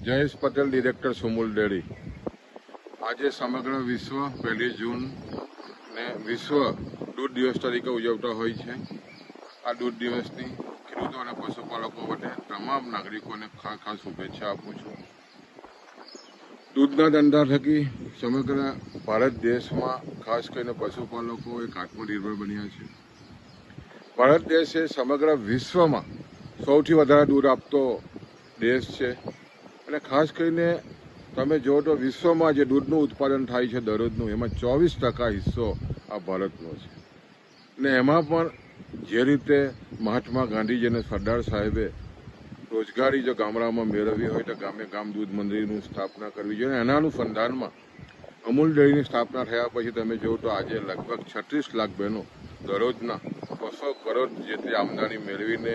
Jayesh Patel, director Sumul dairy. આજે સમગ્ર વિશ્વ 1 જૂન ને વિશ્વ દૂધ દિવસ તરીકે ઉજવતા હોય છે। આ દૂધ દિવસની ખેડૂતો અને પશુપાલકો માટે તમામ નાગરિકોને ખાસ શુભેચ્છા આપું છું। દૂધના ધંધા થકી સમગ્ર ભારત દેશમાં ખાસ કરીને પશુપાલકો એક આત્મનિર્ભર બન્યા છે। ભારત દેશ એ સમગ્ર વિશ્વમાં સૌથી વધારે દૂધ આપતો દેશ છે અને ખાસ કરીને તમે જુઓ તો વિશ્વમાં જે દૂધનું ઉત્પાદન થાય છે દરરોજનું, એમાં 24% હિસ્સો આ ભારતનો છે। ને એમાં પણ જે રીતે મહાત્મા ગાંધીજી અને સરદાર સાહેબે રોજગારી જો ગામડામાં મેળવવી હોય તો ગામે ગામ દૂધ મંડળીની સ્થાપના કરવી જોઈએ। એના અનુસંધાનમાં અમૂલ ડેરીની સ્થાપના થયા પછી તમે જુઓ તો આજે લગભગ 36 લાખ બહેનો દરરોજના 200 કરોડ જેટલી આમદની મેળવીને